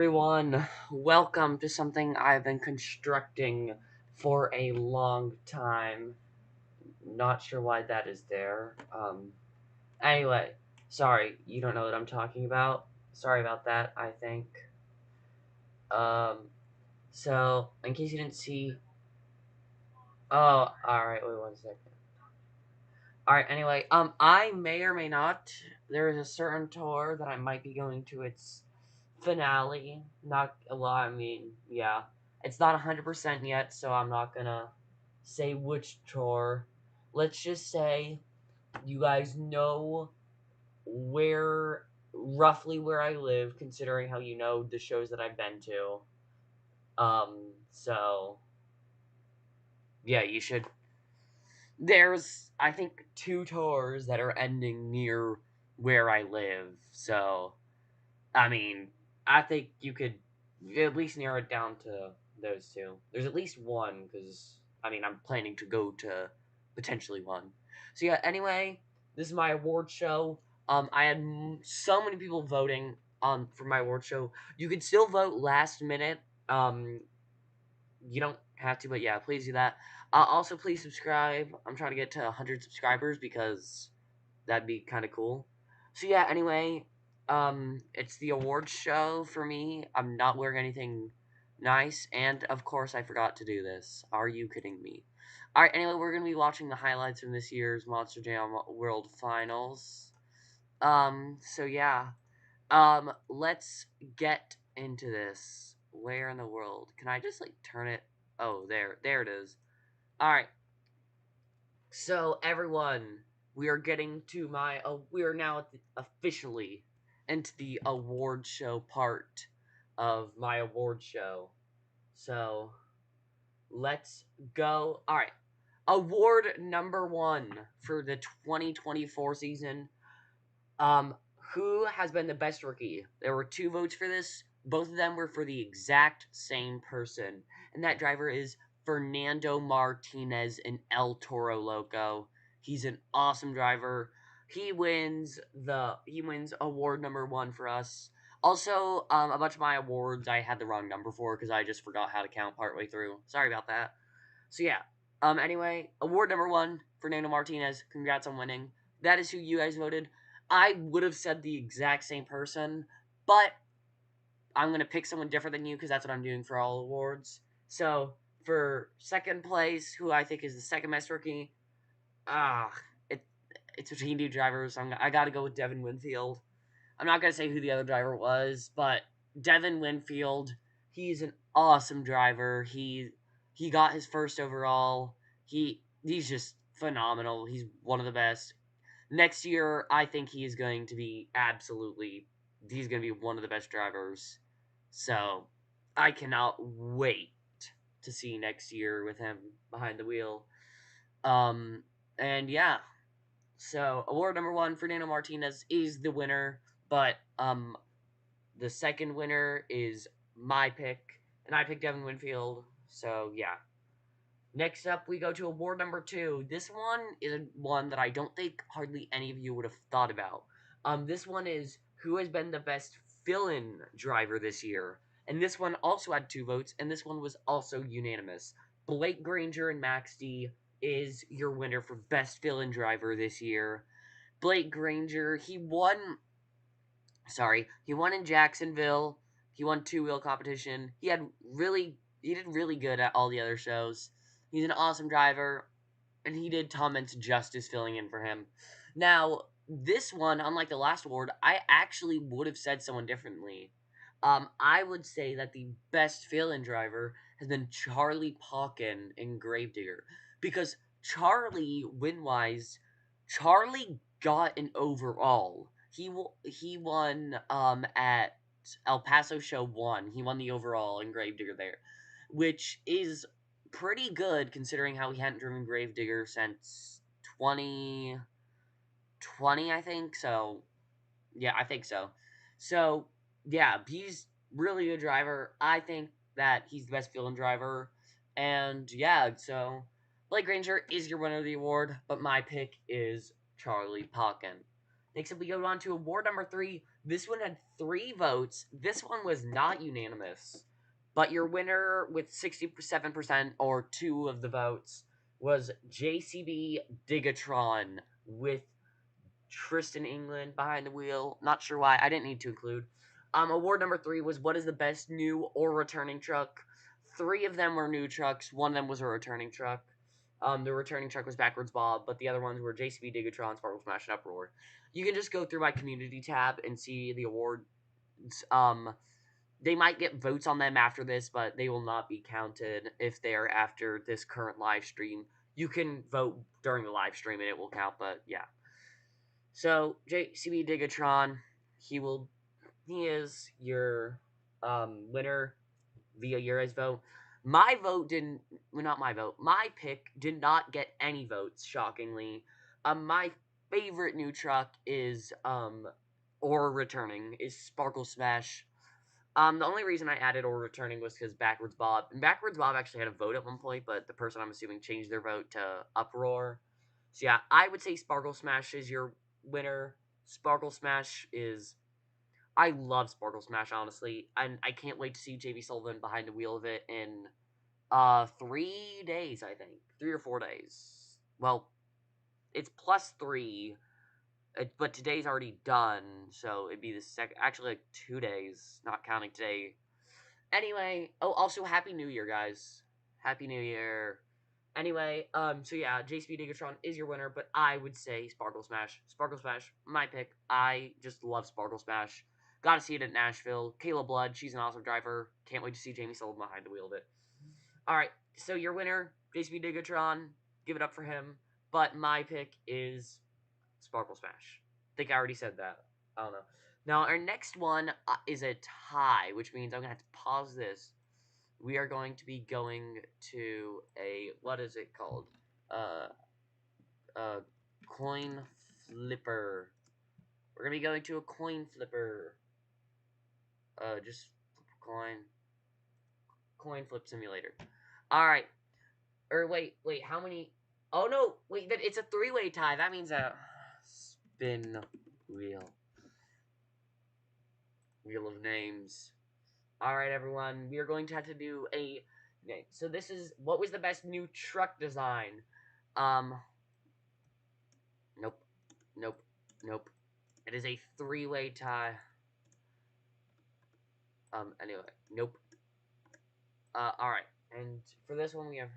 Everyone, welcome to something I've been constructing for a long time. Not sure why that is there. Anyway, sorry, you don't know what I'm talking about. Sorry about that, I think. Um, so, in case you didn't see. Oh, alright, wait 1 second. Alright, anyway, I may or may not. There is a certain tour that I might be going to its finale. Not a lot, I mean, yeah. It's not 100% yet, so I'm not gonna say which tour. Let's just say you guys know where, roughly where I live, considering how you know the shows that I've been to. So, yeah, you should. There's, I think, two tours that are ending near where I live, so I mean, I think you could at least narrow it down to those two. There's at least one because I mean I'm planning to go to potentially one. So yeah. Anyway, this is my award show. I had so many people voting for my award show. You can still vote last minute. Um, you don't have to, but yeah, please do that. Also, please subscribe. I'm trying to get to 100 subscribers because that'd be kind of cool. So yeah, anyway, it's the awards show for me. I'm not wearing anything nice, and of course I forgot to do this. Are you kidding me? Alright, anyway, we're gonna be watching the highlights from this year's Monster Jam World Finals. So yeah. Let's get into this. Where in the world? Can I just like turn it? Oh, there it is. Alright, so everyone, we are getting to my. We are now officially into the award show part of my award show. So let's go. All right, award number one for the 2024 season. Um, who has been the best rookie? There were two votes for this. Both of them were for the exact same person, and that driver is Fernando Martinez in El Toro Loco. He's an awesome driver. He wins award number one for us. Also, a bunch of my awards I had the wrong number for because I just forgot how to count partway through. Sorry about that. So yeah. Anyway, award number one, Fernando Martinez. Congrats on winning. That is who you guys voted. I would have said the exact same person, but I'm gonna pick someone different than you because that's what I'm doing for all awards. So for second place, who I think is the second best rookie, ah, it it's between two drivers. I gotta go with Devin Winfield. I'm not gonna say who the other driver was, but Devin Winfield, he's an awesome driver. He got his first overall. He's just phenomenal. He's one of the best. Next year, I think he is going to be absolutely. He's going to be one of the best drivers. So I cannot wait to see next year with him behind the wheel. Um, and yeah, so award number one, Fernando Martinez is the winner, but the second winner is my pick, and I picked Devin Winfield. So yeah. Next up, we go to award number two. This one is one that I don't think hardly any of you would have thought about. This one is who has been the best fill-in driver this year, and this one also had two votes, and this one was also unanimous. Blake Granger and Max D is your winner for best fill-in driver this year. Blake Granger, he won. Sorry, he won in Jacksonville. He won two-wheel competition. He did really good at all the other shows. He's an awesome driver, and he did Tom Mentz justice filling in for him. Now, this one, unlike the last award, I actually would have said someone differently. I would say that the best fill-in driver has been Charlie Pauken in Gravedigger, because Charlie got an overall. He won at El Paso Show 1. He won the overall in Gravedigger there, which is pretty good considering how he hadn't driven Gravedigger since 2020, I think. So, yeah, I think so. So, yeah, he's really good driver. I think that he's the best field driver. And yeah, so Blake Granger is your winner of the award, but my pick is Charlie Pauken. Next up, we go on to award number three, This one had 3 votes. This one was not unanimous, but your winner with 67% or 2 of the votes was JCB Digatron with Tristan England behind the wheel. Not sure why. I didn't need to include. Award number 3 was what is the best new or returning truck? 3 of them were new trucks. 1 of them was a returning truck. The returning truck was Backwards Bob, but the other ones were JCB Digatron, Sparkle Smash, and Uproar. You can just go through my community tab and see the awards. Um, they might get votes on them after this, but they will not be counted if they are after this current live stream. You can vote during the live stream and it will count, but yeah. So JCB Digatron, he is your winner via your guys' vote. My vote didn't well, not my vote. My pick did not get any votes, shockingly. My favorite new truck is or returning is Sparkle Smash. The only reason I added or returning was because Backwards Bob. And Backwards Bob actually had a vote at one point, but the person I'm assuming changed their vote to Uproar. So yeah, I would say Sparkle Smash is your winner. Sparkle Smash is I love Sparkle Smash, honestly, and I can't wait to see JB Sullivan behind the wheel of it in 3 days, I think. 3 or 4 days. Well, it's +3, but today's already done, so it'd be the second actually like 2 days, not counting today. Anyway, oh, also Happy New Year, guys. Happy New Year. Anyway, so yeah, JCB Digatron is your winner, but I would say Sparkle Smash. Sparkle Smash, my pick. I just love Sparkle Smash. Gotta see it at Nashville. Kayla Blood, she's an awesome driver. Can't wait to see Jamie Sullivan behind the wheel of it. Alright, so your winner, JCB Digatron. Give it up for him. But my pick is Sparkle Smash. I think I already said that. I don't know. Now, our next one is a tie, which means I'm going to have to pause this. We are going to be going to a, what is it called? A coin flipper. We're going to be going to a coin flipper. Just coin flip simulator. Alright. Or wait, how many? Oh no, wait, it's a 3-way tie. That means a spin wheel. Wheel of names. Alright, everyone, we are going to have to do a name. So this is, what was the best new truck design? Nope, nope, nope. It is a 3-way tie. Anyway, nope. Alright, and for this one we have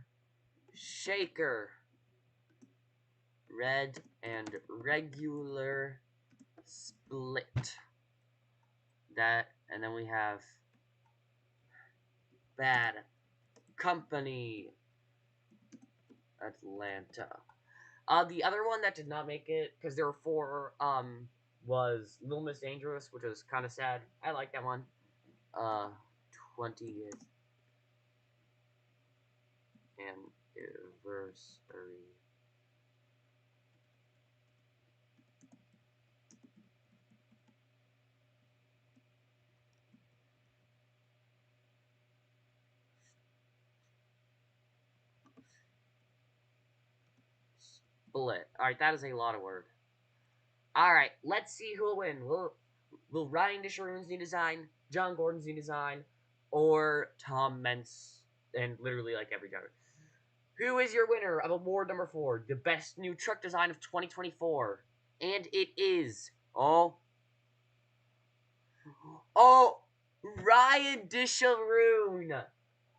Shaker, red and regular split. That, and then we have Bad Company, Atlanta. The other one that did not make it, because there were 4, was Little Miss Dangerous, which was kind of sad. I like that one. 20th anniversary. Split. Alright, that is a lot of word. Alright, let's see who'll win. Will Ryan Disharoon's new design, John Gordon's new design, or Tom Mentz, and literally like every driver. Who is your winner of award number 4, the best new truck design of 2024? And it is, Ryan Disharoon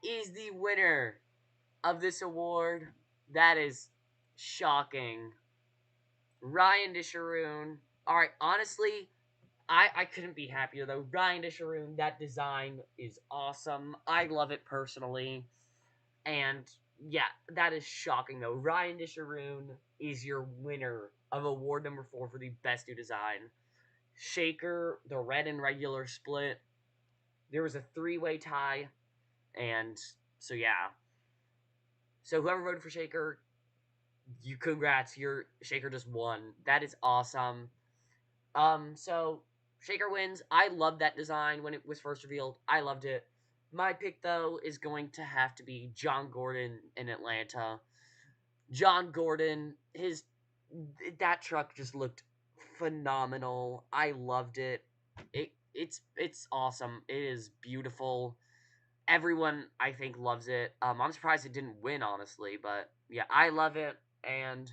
is the winner of this award. That is shocking. Ryan Disharoon. Alright, honestly, I couldn't be happier though. Ryan Disharoon, that design is awesome. I love it personally. And yeah, that is shocking though. Ryan Disharoon is your winner of award number 4 for the best new design. Shaker, the red and regular split. There was a 3-way tie. And so yeah. So whoever voted for Shaker, congrats, your Shaker just won. That is awesome. So Shaker wins. I loved that design when it was first revealed. I loved it. My pick though is going to have to be John Gordon in Atlanta. John Gordon, that truck just looked phenomenal. I loved it. It's awesome. It is beautiful. Everyone I think loves it. I'm surprised it didn't win, honestly, but yeah, I love it, and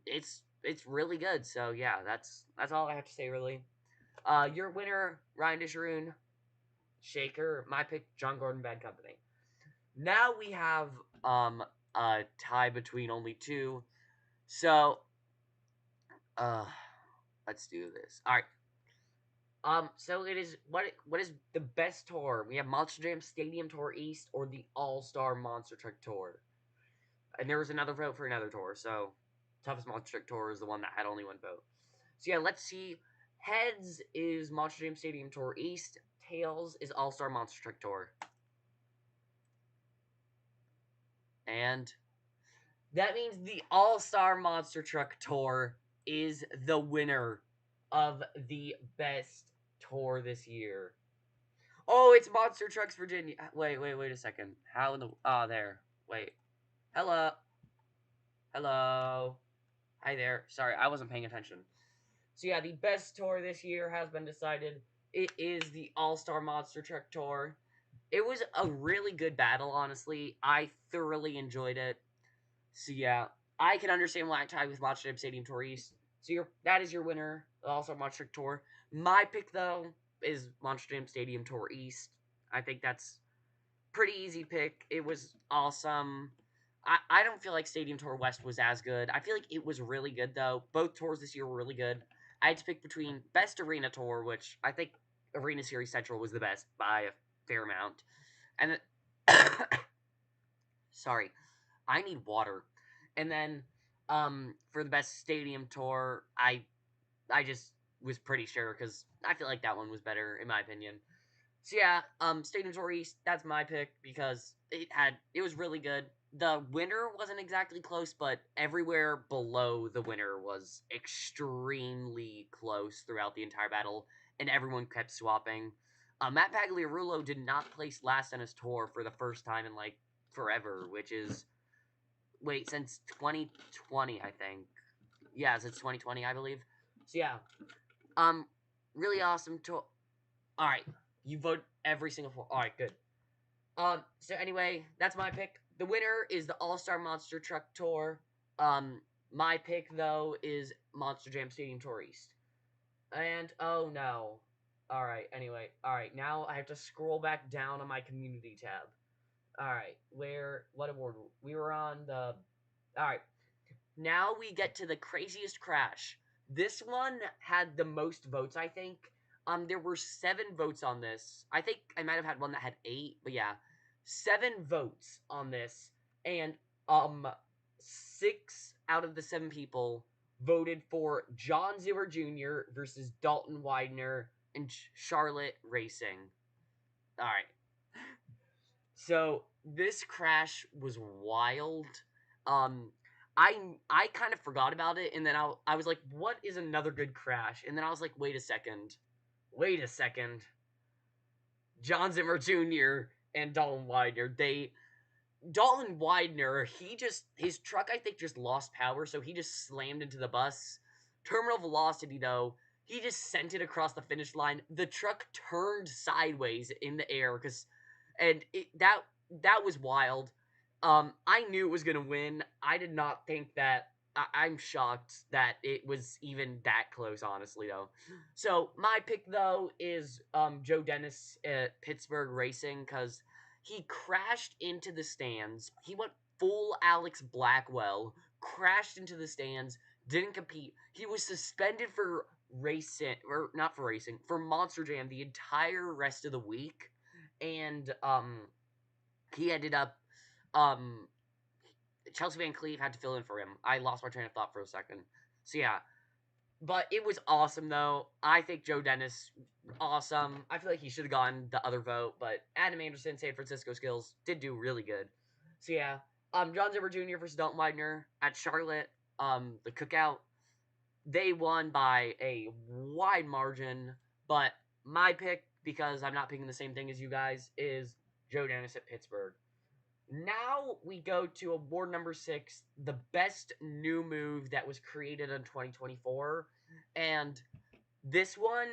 it's really good. So yeah, that's all I have to say really. Your winner, Ryan Disharoon, Shaker. My pick, John Gordon, Bad Company. Now we have um a tie between only two. So uh let's do this. All right. So it is what is the best tour? We have Monster Jam Stadium Tour East or the All Star Monster Truck Tour. And there was another vote for another tour. So toughest Monster Truck Tour is the one that had only one vote. So yeah, let's see. Heads is Monster Jam Stadium Tour East. Tails is All Star Monster Truck Tour. And that means the All Star Monster Truck Tour is the winner of the best tour this year. Oh, it's Monster Trucks Virginia. Wait a second. How in the there. Wait. Hello. Hello. Hi there. Sorry, I wasn't paying attention. So yeah, the best tour this year has been decided. It is the All-Star Monster Truck Tour. It was a really good battle, honestly. I thoroughly enjoyed it. So yeah, I can understand why I tied with Monster Jam Stadium Tour East. So that is your winner, the All-Star Monster Truck Tour. My pick though is Monster Jam Stadium Tour East. I think that's pretty easy pick. It was awesome. I don't feel like Stadium Tour West was as good. I feel like it was really good though. Both tours this year were really good. I had to pick between best arena tour, which I think Arena Series Central was the best by a fair amount, and then sorry, I need water. And then for the best stadium tour, I just was pretty sure because I feel like that one was better in my opinion. So yeah, Stadium Tour East, that's my pick because it was really good. The winner wasn't exactly close, but everywhere below the winner was extremely close throughout the entire battle, and everyone kept swapping. Matt Pagliarulo did not place last on his tour for the first time in like forever, which is since 2020, I think. Yeah, since 2020, I believe. So yeah, um, really awesome tour. All right, you vote every single four. All right, good. So anyway, that's my pick. The winner is the All Star Monster Truck Tour. Um, my pick though is Monster Jam Stadium Tour East. And oh no. All right. Anyway, all right. Now I have to scroll back down on my community tab. All right. What award? We were on the. All right. Now we get to the craziest crash. This one had the most votes, I think. There were 7 votes on this. I think I might have had one that had 8, but yeah, 7 votes on this, and 6 out of the 7 people voted for John Zimmer Jr. versus Dalton Widener and Charlotte Racing. All right, so this crash was wild. Um, I I kind of forgot about it, and then I was like, "What is another good crash?" And then I was like, wait a second." John Zimmer Jr. and Dalton Widener, Dalton Widener, his truck I think just lost power, so he just slammed into the bus. Terminal velocity though, he just sent it across the finish line. The truck turned sideways in the air that was wild. I knew it was gonna win. I did not think that. I'm shocked that it was even that close, honestly, though. So my pick though is Joe Dennis at Pittsburgh Racing because he crashed into the stands. He went full Alex Blackwell, crashed into the stands, didn't compete. He was suspended for racing, or not for racing, for Monster Jam the entire rest of the week, and he ended up um Chelsea Van Cleve had to fill in for him. I lost my train of thought for a second. So yeah, but it was awesome though. I think Joe Dennis, awesome. I feel like he should have gotten the other vote, but Adam Anderson, San Francisco Skills did do really good. So yeah, John Zimmer Jr. versus Dalton Widener at Charlotte. The Cookout, they won by a wide margin. But my pick, because I'm not picking the same thing as you guys, is Joe Dennis at Pittsburgh. Now we go to award number 6, the best new move that was created in 2024. And This one,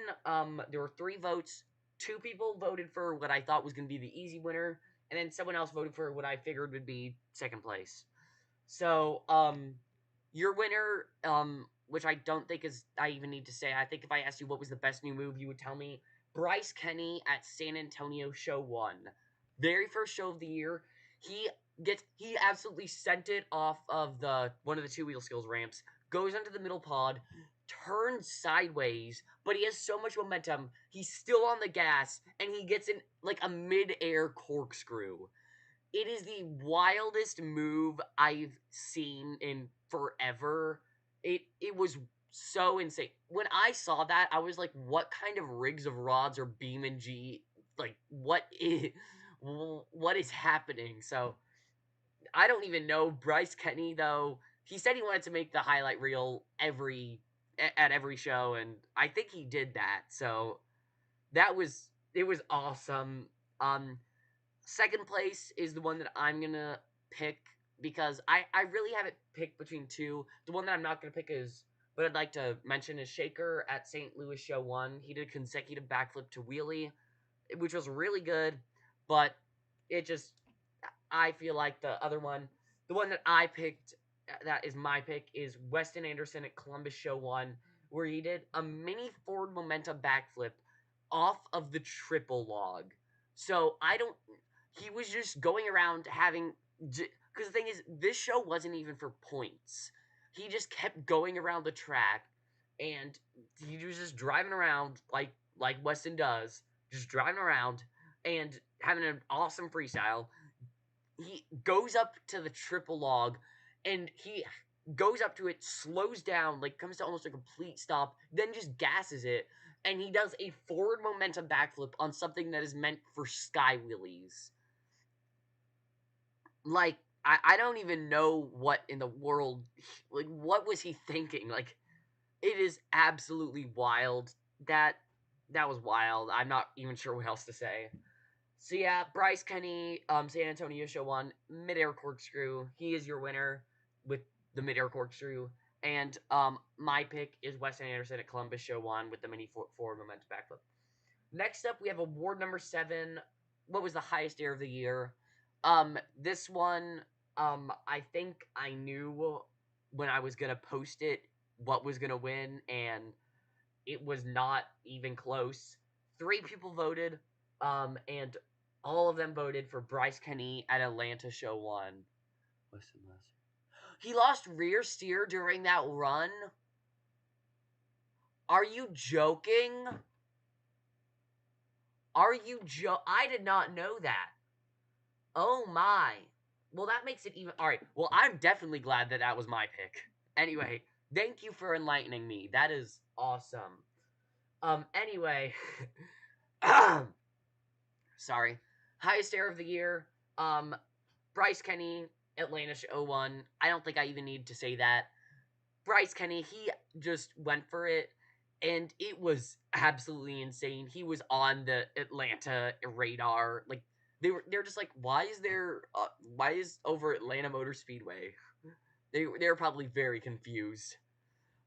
there were 3 votes. 2 people voted for what I thought was going to be the easy winner, and then someone else voted for what I figured would be second place. So, your winner, which I don't think is I even need to say. I think if I asked you what was the best new move, you would tell me Bryce Kenny at San Antonio Show 1. Very first show of the year. He absolutely sent it off of the one of the 2 wheel skills ramps, goes into the middle pod, turns sideways, but he has so much momentum, he's still on the gas, and he gets in like a mid-air corkscrew. It is the wildest move I've seen in forever. It was so insane. When I saw that, I was like, what kind of rigs of rods or beam and G, like what is happening? So I don't even know. Bryce Kenny though, he said he wanted to make the highlight reel at every show, and I think he did that. So it was awesome. Second place is the one that I'm gonna pick because I really haven't picked between two. The one that I'm not gonna pick is what I'd like to mention is Shaker at St. Louis Show 1. He did consecutive backflip to wheelie, which was really good, but it just I feel like the one that I picked, that is my pick, is Weston Anderson at Columbus Show 1, where he did a mini forward momentum backflip off of the triple log. So I don't. He was just going around having. Because the thing is, this show wasn't even for points. He just kept going around the track, and he was just driving around like Weston does, just driving around and having an awesome freestyle. He goes up to the triple log, and he goes up to it, slows down, like comes to almost a complete stop, then just gasses it, and he does a forward momentum backflip on something that is meant for sky wheelies. Like, I don't even know what in the world, like, what was he thinking? Like, it is absolutely wild. That that was wild. I'm not even sure what else to say. So yeah, Bryce Kenny, San Antonio Show 1, midair corkscrew. He is your winner with the midair corkscrew. And my pick is Weston Anderson at Columbus Show 1 with the mini forward momentum backflip. Next up, we have award number 7. What was the highest air of the year? This one, I think I knew when I was gonna post it what was gonna win, and it was not even close. 3 people voted, and all of them voted for Bryce Kenny at Atlanta Show 1. Listen, listen. He lost rear steer during that run? Are you joking? I did not know that. Oh my. Well, that makes it even. Alright, well, I'm definitely glad that that was my pick. Anyway, thank you for enlightening me. That is awesome. Anyway. Sorry. Highest air of the year. Bryce Kenny, Atlanta Show 1. I don't think I even need to say that. Bryce Kenny, he just went for it, and it was absolutely insane. He was on the Atlanta radar. Like, they're just like, why is over Atlanta Motor Speedway? They're probably very confused.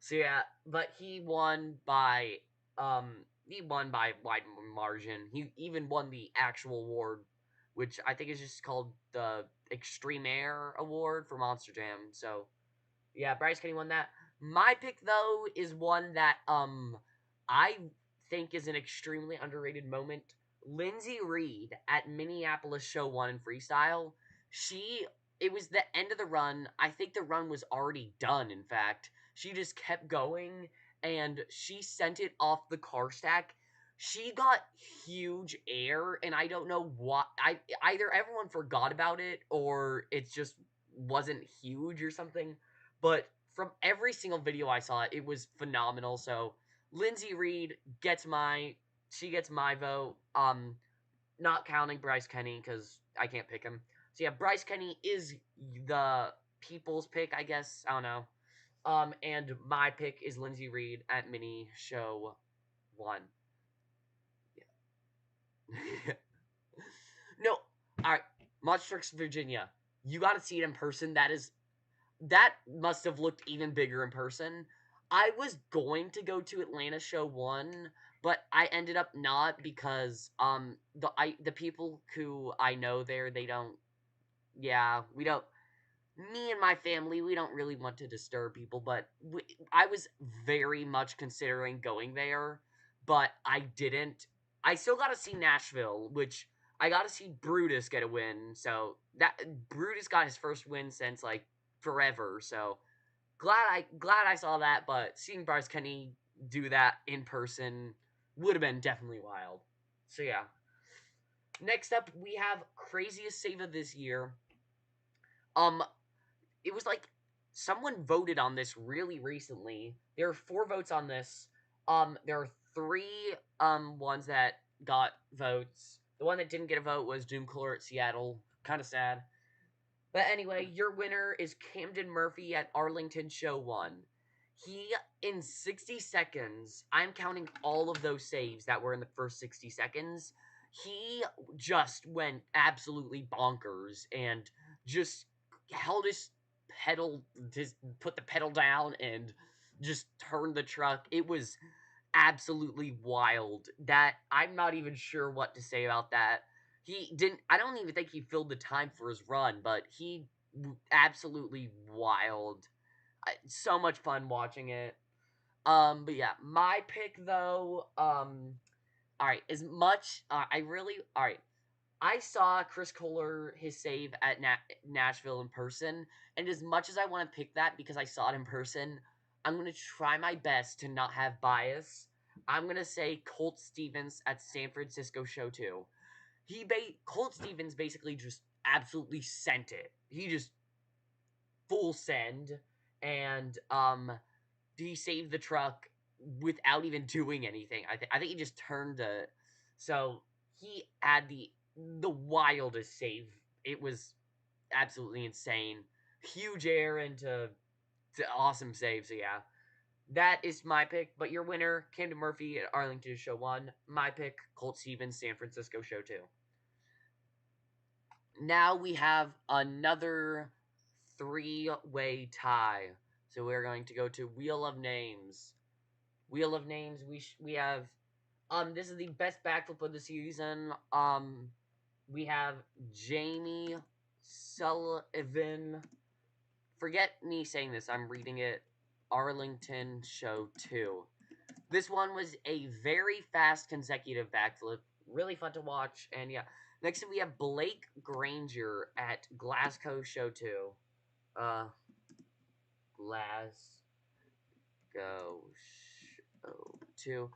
So yeah, but he won by wide margin. He even won the actual award, which I think is just called the Extreme Air Award for Monster Jam. So yeah, Bryce Kenny won that. My pick though is one that I think is an extremely underrated moment. Lindsay Reed at Minneapolis Show 1 in freestyle. She it was the end of the run. I think the run was already done, in fact. She just kept going and she sent it off the car stack. She got huge air, and I don't know why. Either everyone forgot about it or it just wasn't huge or something. But from every single video I saw, it was phenomenal. So Lindsay Reed gets my vote. Not counting Bryce Kenny because I can't pick him. So yeah, Bryce Kenny is the people's pick, I guess. I don't know. And my pick is Lindsay Reed at Mini Show 1. Yeah. No, all right, Monster Trucks Virginia. You got to see it in person. That must have looked even bigger in person. I was going to go to Atlanta Show 1, but I ended up not because the people who I know there, they don't, yeah, we don't, me and my family, we don't really want to disturb people, but I was very much considering going there, but I didn't. I still got to see Nashville, which I got to see Brutus get a win. So that Brutus got his first win since like forever. So glad I saw that, but seeing Bryce Kenny do that in person would have been definitely wild. So yeah. Next up, we have craziest save of this year. Um, it was like someone voted on this really recently. There are 4 votes on this. There are 3 ones that got votes. The one that didn't get a vote was Doomcooler at Seattle. Kind of sad. But anyway, your winner is Camden Murphy at Arlington Show 1. He, in 60 seconds, I'm counting all of those saves that were in the first 60 seconds. He just went absolutely bonkers and just held his pedal, just put the pedal down and just turned the truck. It was absolutely wild. That I'm not even sure what to say about that. He didn't. I don't even think he filled the time for his run, but he absolutely wild. So much fun watching it. But yeah, my pick though. All right. As much I really. All right. I saw Chris Kohler his save at Nashville in person, and as much as I want to pick that because I saw it in person, I'm gonna try my best to not have bias. I'm gonna say Colt Stevens at San Francisco Show 2. Colt Stevens basically just absolutely sent it. He just full send, and he saved the truck without even doing anything. I think he just turned the, so he had the wildest save. It was absolutely insane. Huge air into to awesome save. So yeah, that is my pick. But your winner, Camden Murphy at Arlington Show 1. My pick, Colt Stevens, San Francisco Show 2. Now we have another 3-way tie. So we're going to go to Wheel of Names. Wheel of Names. We have this is the best backflip of the season. We have Jamie Sullivan. Forget me saying this. I'm reading it. Arlington Show 2. This one was a very fast consecutive backflip. Really fun to watch. And yeah. Next up, we have Blake Granger at Glasgow Show 2. Glasgow Show 2.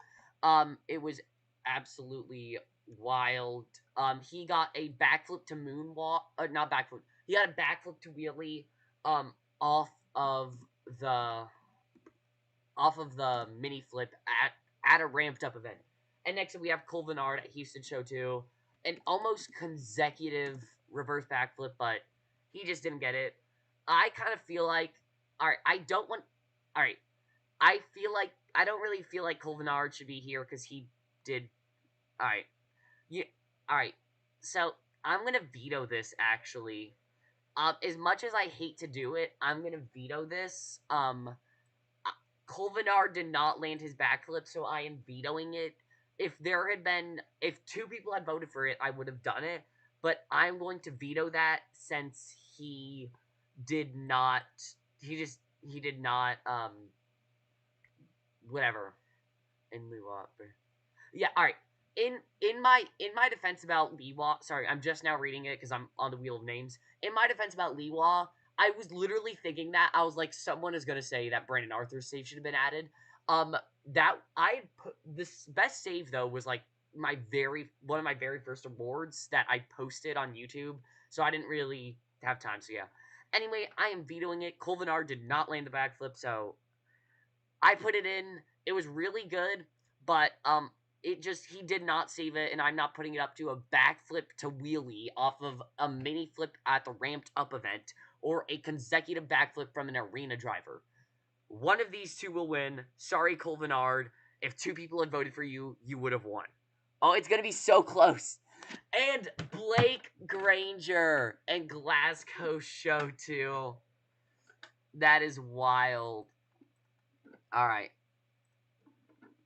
It was absolutely wild. He got a backflip to moonwalk, not backflip. He got a backflip to wheelie, off of the mini flip at a ramped up event. And next up we have Cole Vennard at Houston Show 2. An almost consecutive reverse backflip, but he just didn't get it. I kind of feel like, alright, alright, I don't really feel like Cole Vennard should be here because he did, alright, yeah, alright, so I'm gonna veto this actually. As much as I hate to do it, I'm gonna veto this. Colvinar did not land his backflip, so I am vetoing it. If 2 people had voted for it, I would have done it. But I'm going to veto that since he did not. He did not. Whatever. And Liwa. Yeah. All right. In my defense about Liwa, sorry, I'm just now reading it because I'm on the wheel of names. In my defense about Liwa, I was literally thinking that. I was like, someone is gonna say that Brandon Arthur's save should have been added. That I put this best save though was like one of my very first awards that I posted on YouTube, so I didn't really have time. So yeah. Anyway, I am vetoing it. Colvinar did not land the backflip, so I put it in. It was really good, but he did not save it, and I'm not putting it up to a backflip to wheelie off of a mini flip at the ramped up event or a consecutive backflip from an arena driver. One of these 2 will win. Sorry, Cole Vennard. If 2 people had voted for you, you would have won. Oh, it's gonna be so close. And Blake Granger and Glasgow Show 2. That is wild. All right.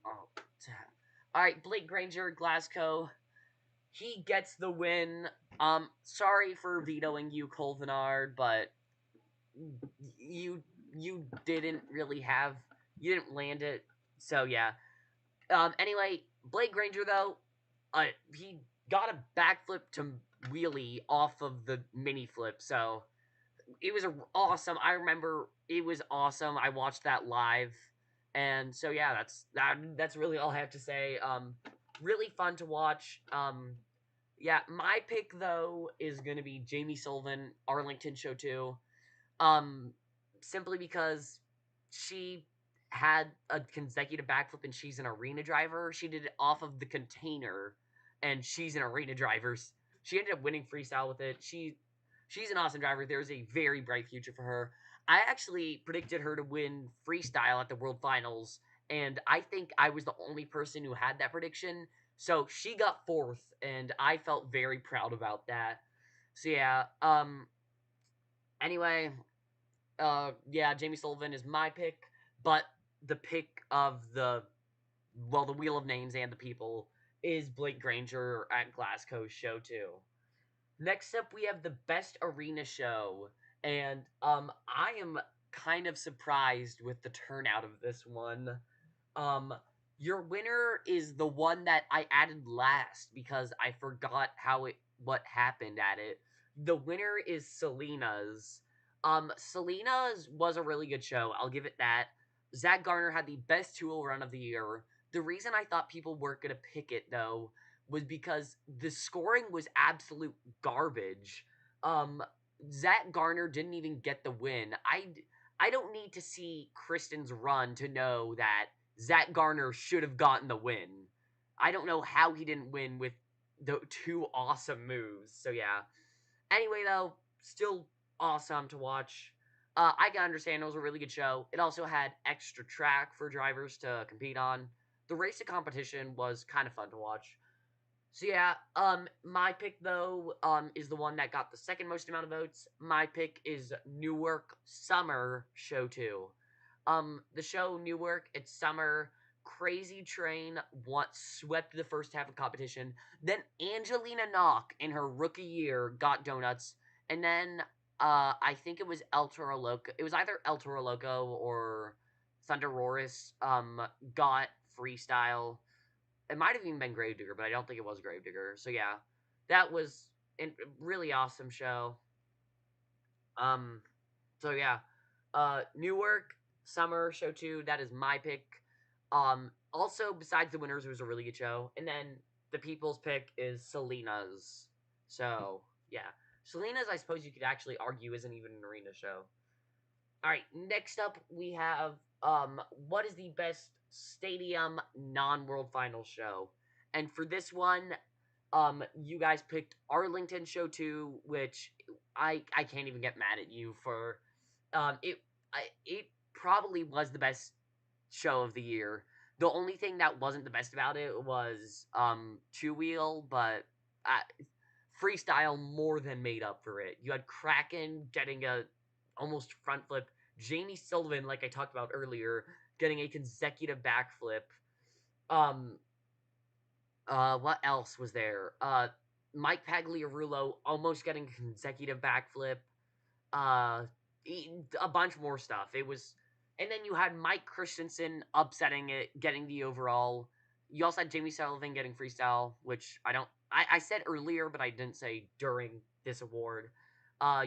Oh, all right. Blake Granger, Glasgow. He gets the win. Sorry for vetoing you, Colvinard, but you you didn't really have you didn't land it. So yeah. Anyway, Blake Granger though, he got a backflip to wheelie off of the mini flip. So it was awesome. I remember it was awesome. I watched that live, and so yeah, that's really all I have to say. Really fun to watch. Yeah, my pick though is gonna be Jamie Sullivan, Arlington Show 2. Um, Simply because she had a consecutive backflip and she's an arena driver. She did it off of the container, and she's an arena driver. She ended up winning freestyle with it. She's an awesome driver. There's a very bright future for her. I actually predicted her to win freestyle at the World Finals, and I think I was the only person who had that prediction. So she got fourth, and I felt very proud about that. So yeah. Anyway, yeah, Jamie Sullivan is my pick, but the pick of the Wheel of Names and the People is Blake Granger at Glasgow Show 2. Next up, we have the Best Arena Show, and I am kind of surprised with the turnout of this one. Um, your winner is the one that I added last because I forgot what happened at it. The winner is Selena's. Selena's was a really good show. I'll give it that. Zach Garner had the best tool run of the year. The reason I thought people weren't gonna pick it though was because the scoring was absolute garbage. Um, Zach Garner didn't even get the win. I don't need to see Kristen's run to know that Zach Garner should have gotten the win. I don't know how he didn't win with the two awesome moves. So yeah. Anyway, though, still awesome to watch. I can understand it was a really good show. It also had extra track for drivers to compete on. The race to competition was kind of fun to watch. So yeah, my pick though, is the one that got the second most amount of votes. My pick is Newark Summer Show 2. The show Newark, it's summer. Crazy Train once swept the first half of competition. Then Angelina Knock in her rookie year got donuts, and then I think it was El Toro Loco. It was either El Toro Loco or Thunder Roris got freestyle. It might have even been Gravedigger, but I don't think it was Gravedigger. So yeah, that was a really awesome show. Um, so yeah, Newark Summer Show 2. That is my pick. Also besides the winners, it was a really good show, and then the people's pick is Selena's. So yeah, Selena's. I suppose you could actually argue isn't even an arena show. All right, next up we have what is the best stadium non-world final show? And for this one, you guys picked Arlington Show 2, which I can't even get mad at you for. It probably was the best show of the year. The only thing that wasn't the best about it was two wheel, but freestyle more than made up for it. You had Kraken getting a almost front flip, Jamie Sullivan, like I talked about earlier, getting a consecutive backflip. Um, what else was there? Mike Pagliarulo almost getting a consecutive backflip. Uh, a bunch more stuff. It was, and then you had Mike Christensen upsetting it, getting the overall. You also had Jamie Sullivan getting freestyle, which I don't. I said earlier, but I didn't say during this award.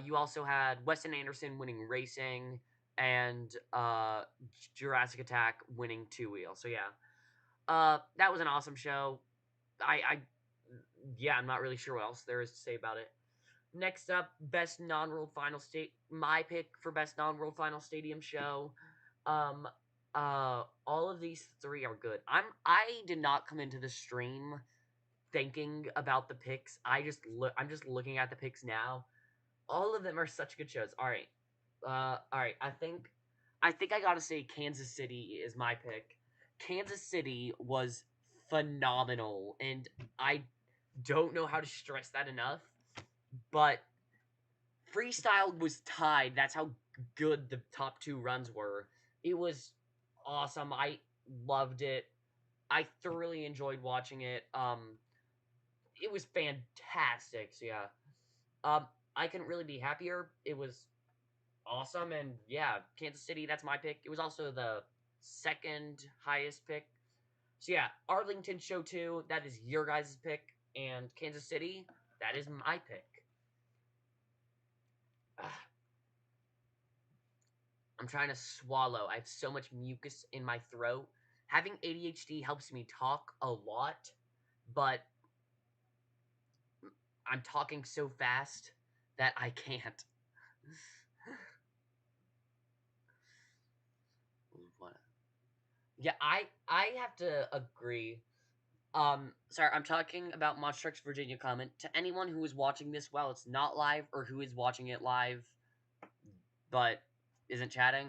You also had Weston Anderson winning racing, and Jurassic Attack winning two wheel. So yeah, that was an awesome show. I yeah, I'm not really sure what else there is to say about it. Next up, best non-world final state. My pick for best non-world final stadium show. Um, all of these three are good. I did not come into the stream thinking about the picks. I'm just looking at the picks now. All of them are such good shows. All right. I think I gotta say Kansas City is my pick. Kansas City was phenomenal, and I don't know how to stress that enough. But freestyle was tied. That's how good the top two runs were. It was awesome. I loved it. I thoroughly enjoyed watching it. It was fantastic. So yeah, um, I couldn't really be happier. It was awesome, and yeah, Kansas City. That's my pick. It was also the second highest pick. So yeah, Arlington Show 2. That is your guys' pick, and Kansas City. That is my pick. Ugh, I'm trying to swallow. I have so much mucus in my throat. Having ADHD helps me talk a lot, but I'm talking so fast that I can't. What? Yeah, I have to agree. Sorry, I'm talking about Monster Truck's Virginia comment. To anyone who is watching this while it's not live, or who is watching it live but isn't chatting,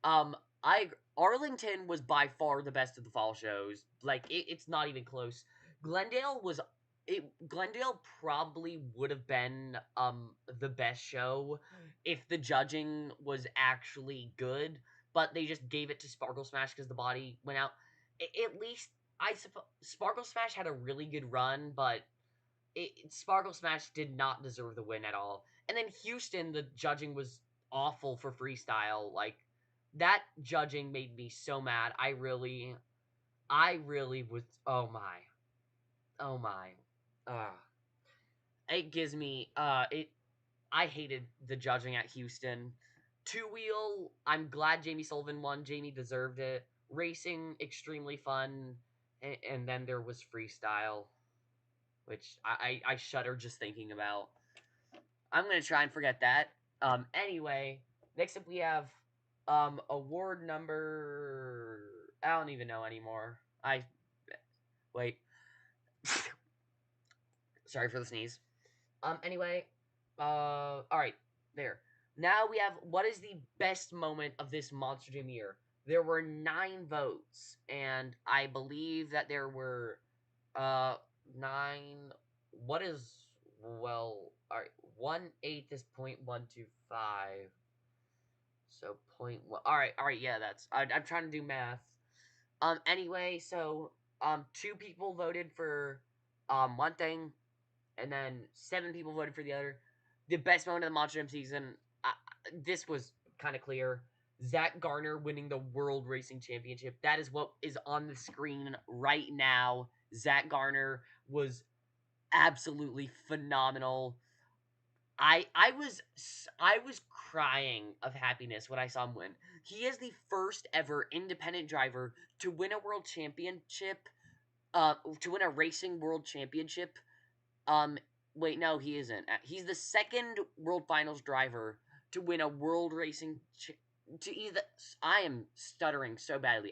um, I Arlington was by far the best of the fall shows. Like it's not even close. Glendale was Glendale probably would have been the best show if the judging was actually good, but they just gave it to Sparkle Smash because the body went out. At least I suppose Sparkle Smash had a really good run, but Sparkle Smash did not deserve the win at all. And then Houston, the judging was awful for freestyle. Like that judging made me so mad. I really was. Oh my, oh my. It gives me. It. I hated the judging at Houston. Two wheel. I'm glad Jamie Sullivan won. Jamie deserved it. Racing, extremely fun. And then there was freestyle, which I shudder just thinking about. I'm gonna try and forget that. Anyway, next up we have award number. I don't even know anymore. I wait. Sorry for the sneeze. Anyway, all right, there. Now we have what is the best moment of this Monster Jam year. There were 9 votes, and I believe that there were uh 9. What is well? All right, 1/8 is 0.125. So point one. All right, yeah, that's. I'm trying to do math. Anyway, so 2 people voted for one thing, and then 7 people voted for the other. The best moment of the Monster Jam season. This was kind of clear. Zach Garner winning the World Racing Championship. That is what is on the screen right now. Zach Garner was absolutely phenomenal. I was crying of happiness when I saw him win. He is the first ever independent driver to win a world championship, to win a racing world championship. Um, wait, no, he isn't. He's the second World Finals driver to win a world racing. To either, I am stuttering so badly.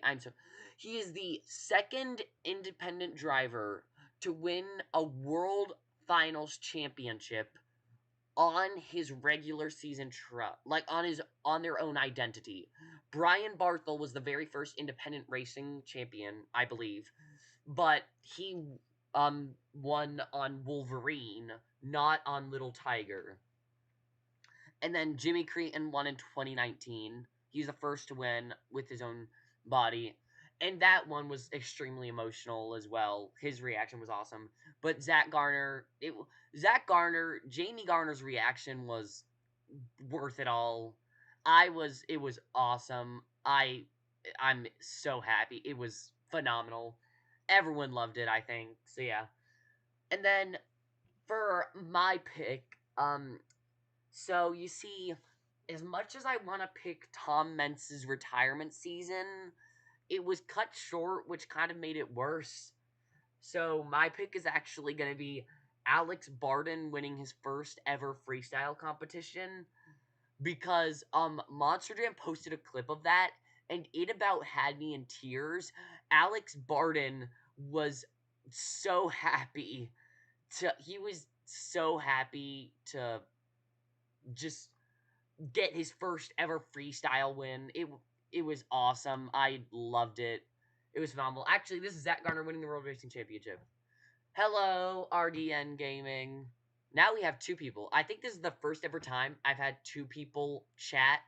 He is the second independent driver to win a World Finals championship on his regular season truck, like on their own identity. Brian Barthel was the very first independent racing champion, I believe, but he won on Wolverine, not on Little Tiger. And then Jimmy Creighton won in 2019. He's the first to win with his own body. And that one was extremely emotional as well. His reaction was awesome. But Zach Garner, Jamie Garner's reaction was worth it all. It was awesome. I'm so happy. It was phenomenal. Everyone loved it, I think. So yeah. And then for my pick, so you see, as much as I want to pick Tom Mentz's retirement season, it was cut short, which kind of made it worse. So my pick is actually going to be Alex Barden winning his first ever freestyle competition, because Monster Jam posted a clip of that, and it about had me in tears. Alex Barden was so happy he was so happy to just get his first ever freestyle win. It was awesome. I loved it. It was phenomenal. Actually, this is Zach Garner winning the World Racing Championship. Hello, RDN Gaming. Now we have 2 people. I think this is the first ever time I've had 2 people chat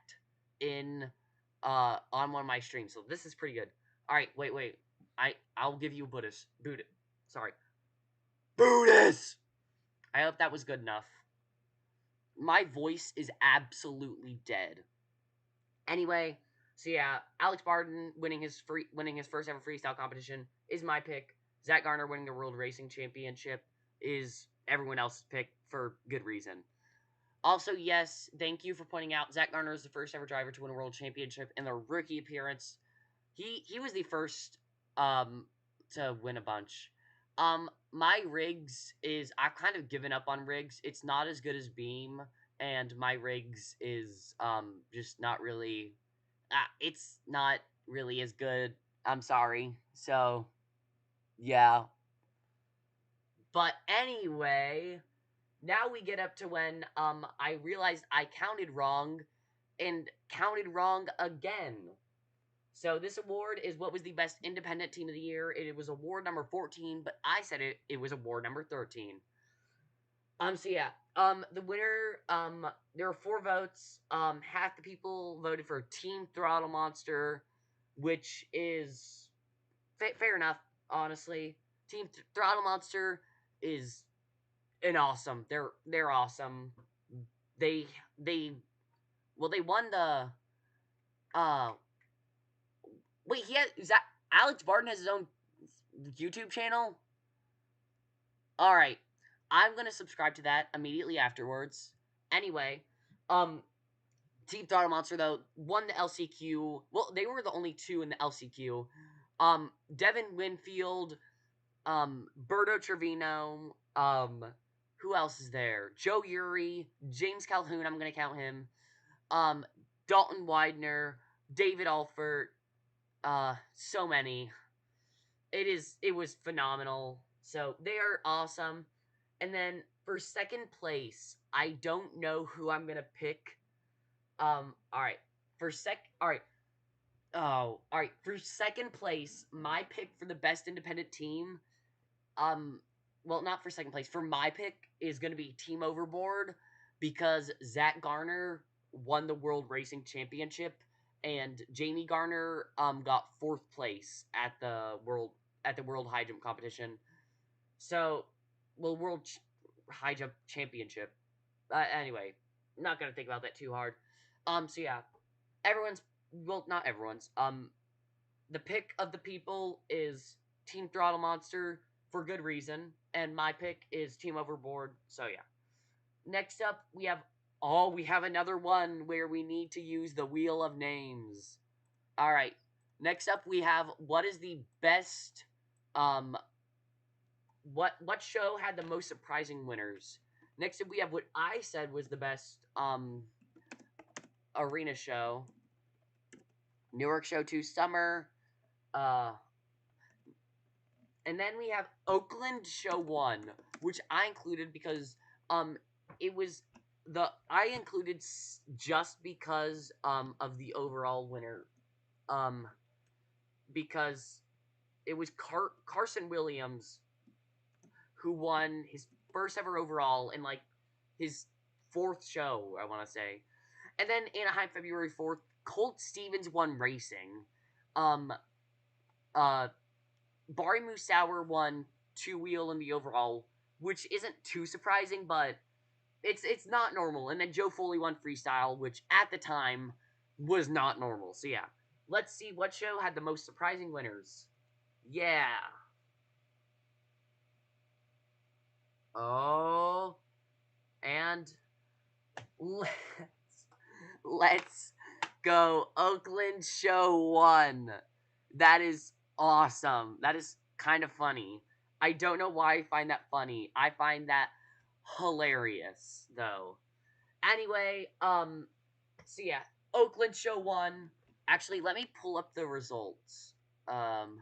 in on one of my streams, so this is pretty good. All right, wait. I'll give you Buddhist. Sorry, Buddhist. I hope that was good enough. My voice is absolutely dead. Anyway, so yeah, Alex Barden winning his first ever freestyle competition is my pick. Zach Garner winning the World Racing Championship is everyone else's pick for good reason. Also, yes, thank you for pointing out Zach Garner is the first ever driver to win a world championship in their rookie appearance. He was the first to win a bunch. My rigs is I've kind of given up on rigs. It's not as good as Beam, and my rigs is just not really. It's not really as good. I'm sorry. So yeah. But anyway, now we get up to when I realized I counted wrong and counted wrong again. So this award is what was the best independent team of the year. It was award number 14, but I said it was award number 13. So yeah. The winner, there were 4 votes. Half the people voted for Team Throttle Monster, which is fair enough, honestly. Team Throttle Monster is an awesome. They're awesome. They they they won the uh wait, is that Alex Barton has his own YouTube channel? Alright. I'm gonna subscribe to that immediately afterwards. Anyway, Team Throttle Monster though won the LCQ. Well, they were the only 2 in the LCQ. Devin Winfield, Berto Trevino, who else is there? Joe Uri, James Calhoun, I'm gonna count him. Dalton Widener, David Alford, so many. It was phenomenal. So they are awesome. And then for second place, I don't know who I'm gonna pick. Alright. Alright. Oh, alright. For second place, my pick for the best independent team, well, not for second place. For my pick is gonna be Team Overboard because Zach Garner won the World Racing Championship and Jamie Garner got 4th place at the World High Jump competition. So, well, High Jump Championship. Anyway, not gonna think about that too hard. So yeah, not everyone's. The pick of the people is Team Throttle Monster for good reason, and my pick is Team Overboard. So yeah. Next up, we have another one where we need to use the Wheel of Names. All right. Next up, we have what is the best what show had the most surprising winners? Next up, we have what I said was the best arena show. Newark Show 2 Summer. And then we have Oakland Show 1, which I included because it was I included just because of the overall winner. Because it was Carson Williams who won his first ever overall in like his 4th show, I want to say. And then Anaheim, February 4th, Colt Stevens won racing. Barry Musauer won 2-wheel in the overall, which isn't too surprising, but it's not normal. And then Joe Foley won freestyle, which at the time was not normal. So yeah, let's see what show had the most surprising winners. Yeah. Oh, and let's go Oakland Show 1. That is awesome. That is kind of funny. I don't know why I find that funny. I find that hilarious, though. Anyway, so yeah, Oakland Show 1. Actually, let me pull up the results. Back.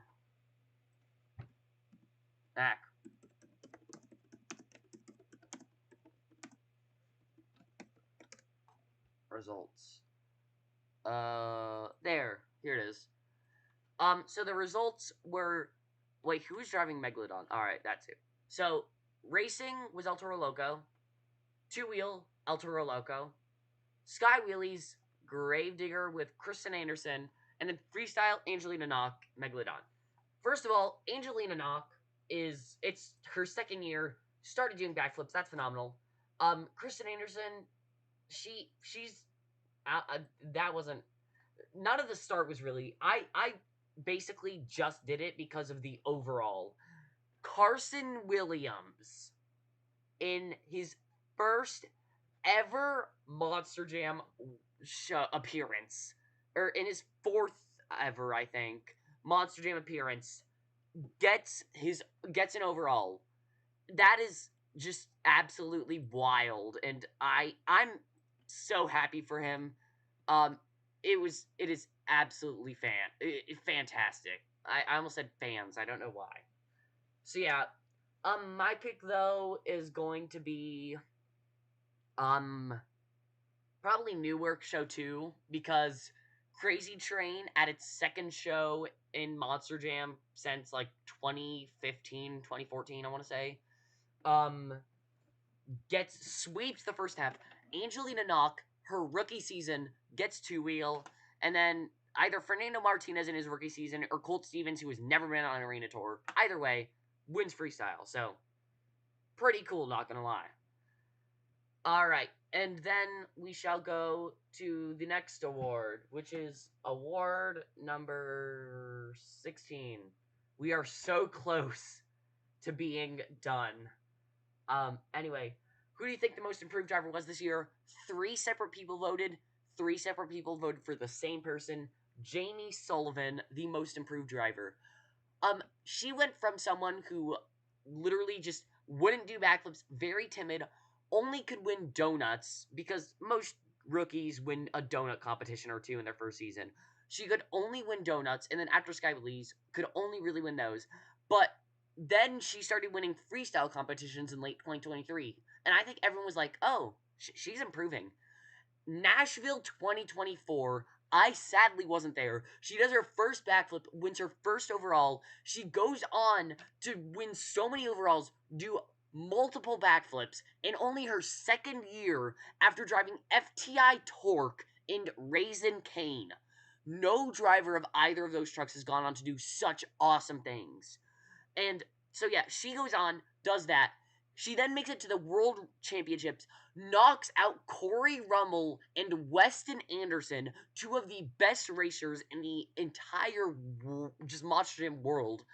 Results. Here it is. So the results were, wait, who's driving Megalodon? Alright, that's it. So, racing was El Toro Loco. 2-wheel, El Toro Loco. Sky Wheelies, Gravedigger with Kristen Anderson, and then freestyle Angelina Knock, Megalodon. First of all, Angelina Knock it's her second year, started doing backflips. That's phenomenal. Kristen Anderson, she's that wasn't none of the start was really. I basically just did it because of the overall. Carson Williams in his first ever Monster Jam appearance, or in his fourth ever, I think, Monster Jam appearance, gets an overall. That is just absolutely wild, and I'm so happy for him. Um, it is absolutely fantastic. I almost said fans. I don't know why. So yeah, my pick though is going to be um probably Newark Show 2 because Crazy Train at its second show in Monster Jam since like 2015, 2014, I want to say. Um sweeps the first half. Angelina Knock, her rookie season, gets two wheel, and then either Fernando Martinez in his rookie season or Colt Stevens, who has never been on an arena tour, either way, wins freestyle. So pretty cool, not gonna lie. All right, and then we shall go to the next award, which is award number 16. We are so close to being done. Anyway, who do you think the most improved driver was this year? Three separate people voted. Three separate people voted for the same person. Jamie Sullivan, the most improved driver. She went from someone who literally just wouldn't do backflips, very timid, only could win donuts because most rookies win a donut competition or two in their first season. She could only win donuts, and then after Sky Belize, could only really win those. But then she started winning freestyle competitions in late 2023, and I think everyone was like, "Oh, she's improving." Nashville 2024. I sadly wasn't there. She does her first backflip, wins her first overall. She goes on to win so many overalls, do multiple backflips, in only her second year after driving FTI Torque and Raisin Cane. No driver of either of those trucks has gone on to do such awesome things. And so, yeah, she goes on, does that. She then makes it to the World Championships, knocks out Corey Rummel and Weston Anderson, two of the best racers in the entire just Monster Jam world.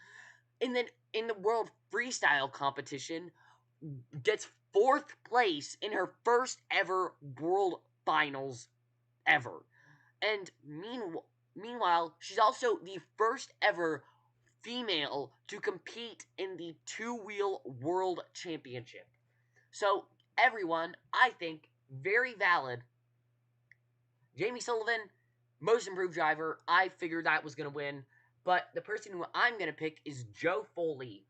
And then in the World Freestyle Competition, gets fourth place in her first ever World Finals ever. And meanwhile, she's also the first ever female to compete in the two-wheel world championship. So, everyone, I think, very valid. Jamie Sullivan, most improved driver. I figured that was going to win. But the person who I'm going to pick is Joe Foley.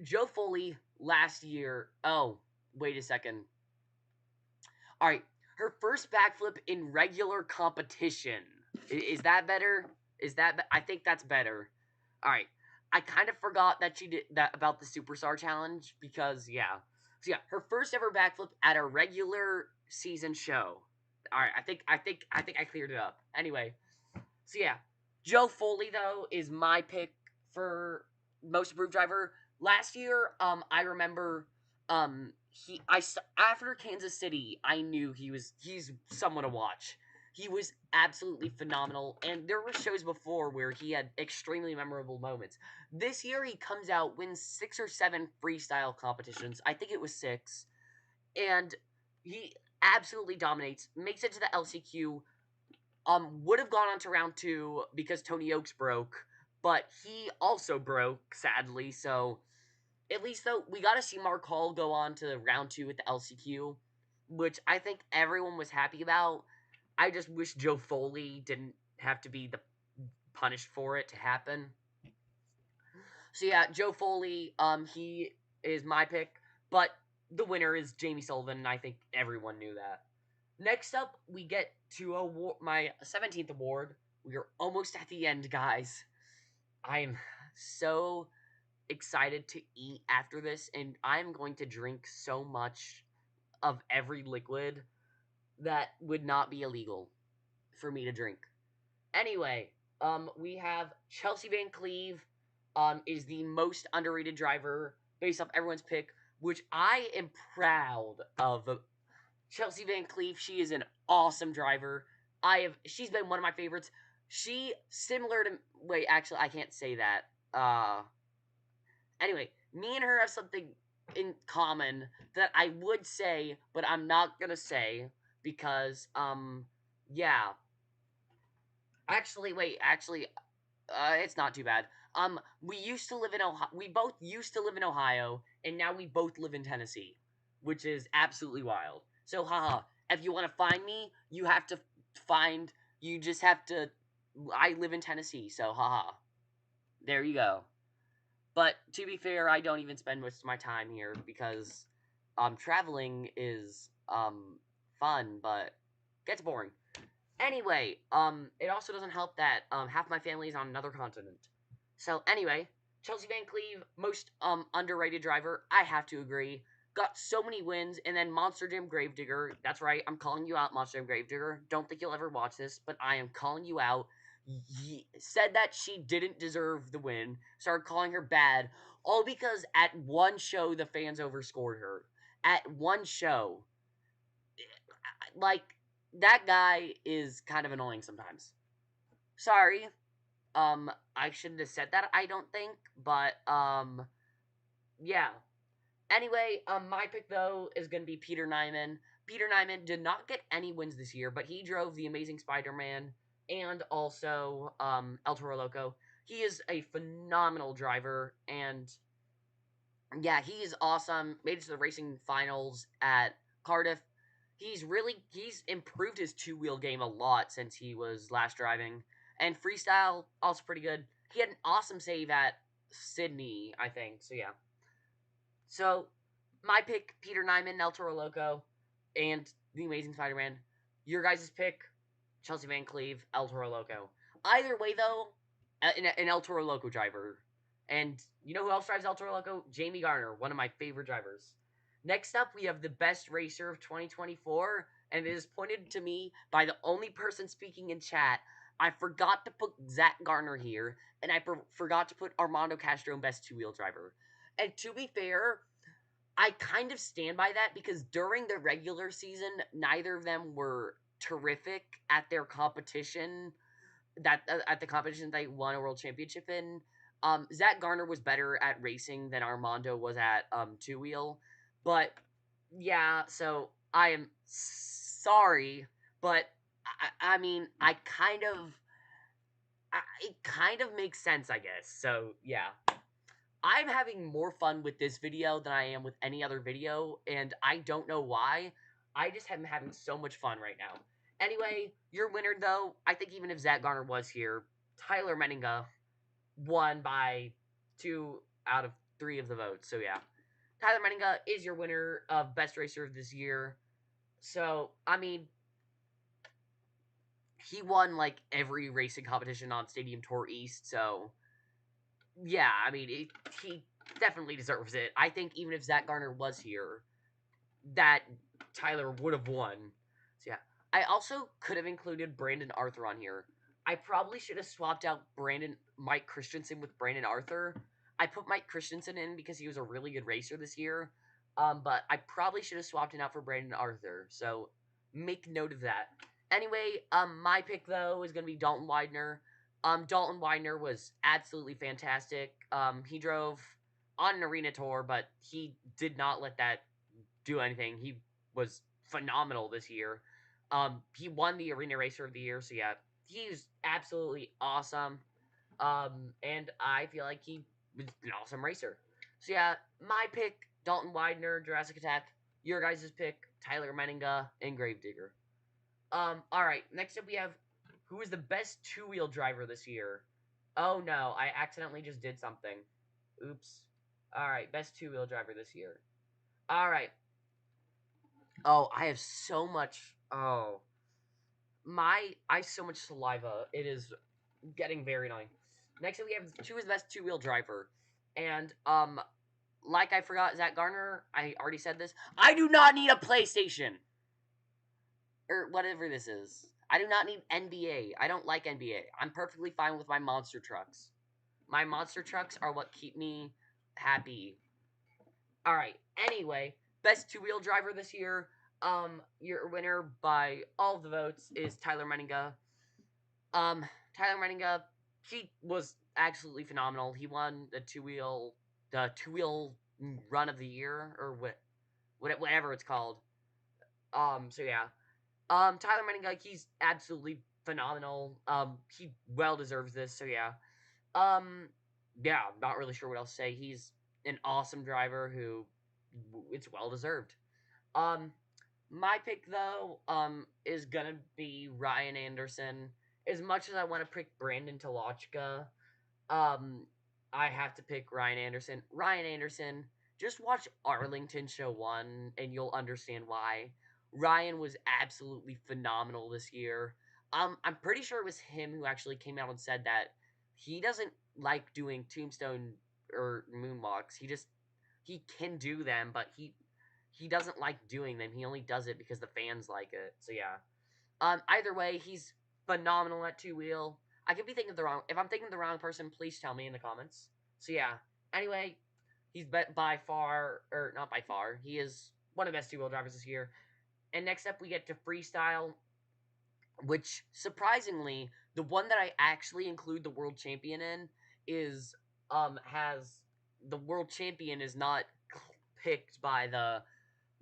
Joe Foley last year. Oh, wait a second. All right. Her first backflip in regular competition. Is that better? I think that's better. All right. I kind of forgot that she did that about the Superstar Challenge because yeah. So yeah, her first ever backflip at a regular season show. All right, I cleared it up. Anyway, so yeah, Joe Foley though is my pick for most improved driver. Last year, I remember, after Kansas City, I knew he's someone to watch. He was absolutely phenomenal, and there were shows before where he had extremely memorable moments. This year, he comes out, wins 6 or 7 freestyle competitions. I think it was 6, and he absolutely dominates. Makes it to the LCQ, would have gone on to round 2 because Tony Oaks broke, but he also broke, sadly, so at least though we got to see Mark Hall go on to round 2 with the LCQ, which I think everyone was happy about. I just wish Joe Foley didn't have to be the punished for it to happen. So yeah, Joe Foley, he is my pick, but the winner is Jamie Sullivan, and I think everyone knew that. Next up, we get to my 17th award. We are almost at the end, guys. I am so excited to eat after this, and I'm going to drink so much of every liquid that would not be illegal. for me to drink. Anyway, we have Chelsea Van Cleve, is the most underrated driver based off everyone's pick, which I am proud of. Chelsea Van Cleve, she is an awesome driver. She's been one of my favorites. She similar to wait, actually I can't say that. Anyway, me and her have something in common that I would say, but I'm not gonna say because yeah. It's not too bad. We used to live in Ohio. We both used to live in Ohio, and now we both live in Tennessee, which is absolutely wild. So, haha. If you want to find me, you have to find. You just have to. I live in Tennessee, so haha. There you go. But to be fair, I don't even spend most of my time here because traveling is fun, but gets boring. Anyway, it also doesn't help that half my family is on another continent. So anyway, Chelsea Van Cleve, most underrated driver. I have to agree. Got so many wins, and then Monster Jam Gravedigger. That's right, I'm calling you out, Monster Jam Gravedigger. Don't think you'll ever watch this, but I am calling you out. Said that she didn't deserve the win. Started calling her bad, all because at one show the fans overscored her. At one show, like that guy is kind of annoying sometimes. Sorry. I shouldn't have said that, I don't think, but yeah. Anyway, my pick though is gonna be Peter Nyman. Peter Nyman did not get any wins this year, but he drove the Amazing Spider-Man and also El Toro Loco. He is a phenomenal driver, and yeah, he is awesome. Made it to the racing finals at Cardiff. He's improved his two-wheel game a lot since he was last driving. And freestyle also pretty good. He had an awesome save at Sydney, I think. So yeah. So my pick, Peter Nyman, El Toro Loco, and the Amazing Spider-Man. Your guys' pick, Chelsea Van Cleve, El Toro Loco. Either way though, an El Toro Loco driver. And you know who else drives El Toro Loco? Jamie Garner, one of my favorite drivers. Next up, we have the best racer of 2024, and it is pointed to me by the only person speaking in chat. I forgot to put Zach Garner here, and I forgot to put Armando Castro in best two-wheel driver. And to be fair, I kind of stand by that because during the regular season, neither of them were terrific at their competition at the competition they won a world championship in. Zach Garner was better at racing than Armando was at two wheel, but yeah. So I am sorry, but I mean, it kind of makes sense, I guess. So yeah. I'm having more fun with this video than I am with any other video, and I don't know why. I just am having so much fun right now. Anyway, your winner, though, I think even if Zach Garner was here, Tyler Menninga won by 2 out of 3 of the votes. So, yeah. Tyler Menninga is your winner of Best Racer of this year. So, I mean, he won, like, every racing competition on Stadium Tour East, so yeah, I mean, he definitely deserves it. I think even if Zach Garner was here, that Tyler would have won. So yeah, I also could have included Brandon Arthur on here. I probably should have swapped out Mike Christensen with Brandon Arthur. I put Mike Christensen in because he was a really good racer this year. But I probably should have swapped him out for Brandon Arthur. So make note of that. Anyway, my pick though is gonna be Dalton Widener. Dalton Widener was absolutely fantastic. He drove on an arena tour, but he did not let that do anything. He was phenomenal this year. He won the Arena Racer of the Year, so yeah, he's absolutely awesome. And I feel like he was an awesome racer. So yeah, my pick, Dalton Widener, Jurassic Attack. Your guys' pick, Tyler Menninga, and Gravedigger. Alright, next up we have who is the best two-wheel driver this year? Oh no, I accidentally just did something. Oops. Alright, best two-wheel driver this year. Alright. Oh, I have so much. Oh. I have so much saliva. It is getting very annoying. Next up we have who is the best two-wheel driver. And, like I forgot, Zach Garner, I already said this. I do not need a PlayStation! Or whatever this is. I do not need NBA. I don't like NBA. I'm perfectly fine with my monster trucks. My monster trucks are what keep me happy. All right. Anyway, best two-wheel driver this year. Your winner by all of the votes is Tyler Menninga. Um, Tyler Menninga, he was absolutely phenomenal. He won the two-wheel run of the year, or whatever it's called. So yeah. Tyler Menninga, he's absolutely phenomenal. He well deserves this. So yeah. Um, yeah, I'm not really sure what else to say. He's an awesome driver who it's well deserved. Um, my pick though, is gonna be Ryan Anderson. As much as I want to pick Brandon Talochka, um, I have to pick Ryan Anderson. Ryan Anderson, just watch Arlington Show 1 and you'll understand why. Ryan was absolutely phenomenal this year. I'm pretty sure it was him who actually came out and said that he doesn't like doing tombstone or moonwalks. He can do them, but he doesn't like doing them. He only does it because the fans like it. So yeah. Either way, he's phenomenal at two wheel. I could be thinking of the wrong. If I'm thinking of the wrong person, please tell me in the comments. So yeah. Anyway, he's by far, or not by far, he is one of the best two wheel drivers this year. And next up, we get to freestyle, which surprisingly, the one that I actually include the world champion in is has the world champion is not picked by the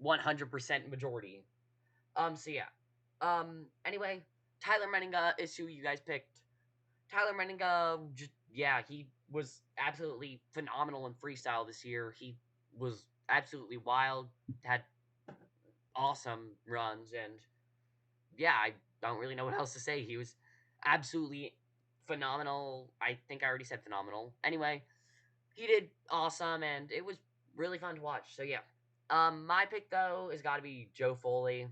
100% majority. So yeah. Anyway, Tyler Menninga is who you guys picked. Tyler Menninga, yeah, he was absolutely phenomenal in freestyle this year. He was absolutely wild, had awesome runs, and yeah, I don't really know what else to say. He was absolutely phenomenal. I think I already said phenomenal. Anyway, he did awesome, and it was really fun to watch. So yeah. My pick though has got to be Joe Foley.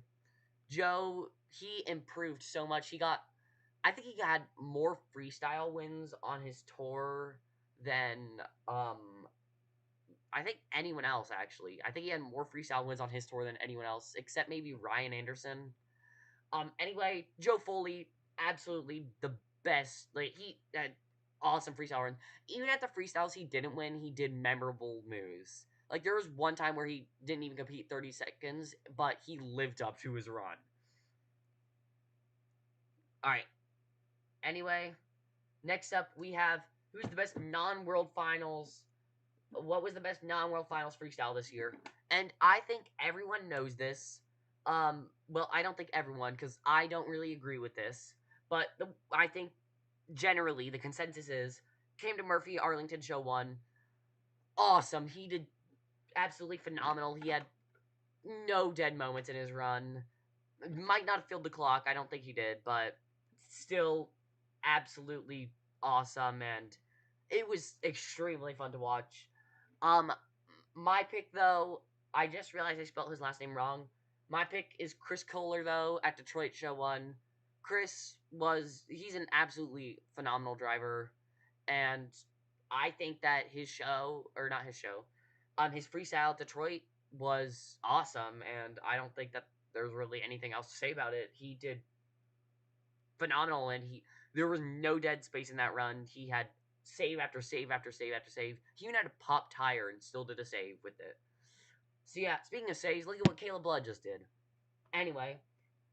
Joe, he improved so much. I think he had more freestyle wins on his tour than I think anyone else actually. I think he had more freestyle wins on his tour than anyone else, except maybe Ryan Anderson. Anyway, Joe Foley, absolutely the best. Like he had awesome freestyle runs. Even at the freestyles he didn't win, he did memorable moves. Like there was one time where he didn't even compete 30 seconds, but he lived up to his run. All right. Anyway, next up we have who's the best non-world finals. What was the best non-world finals freestyle this year? And I think everyone knows this. Well, I don't think everyone because I don't really agree with this, but I think generally the consensus is came to Murphy Arlington Show 1. Awesome. He did absolutely phenomenal. He had no dead moments in his run. Might not have filled the clock. I don't think he did, but still absolutely awesome, and it was extremely fun to watch. Um, my pick though, I just realized I spelled his last name wrong. My pick is Chris Kohler though at Detroit Show 1. He's an absolutely phenomenal driver, and I think that his show, or not his show, his freestyle at Detroit was awesome, and I don't think that there's really anything else to say about it. He did phenomenal, and there was no dead space in that run. He had save after save after save after save. He even had a pop tire and still did a save with it. So yeah, speaking of saves, look at what Caleb Blood just did. Anyway,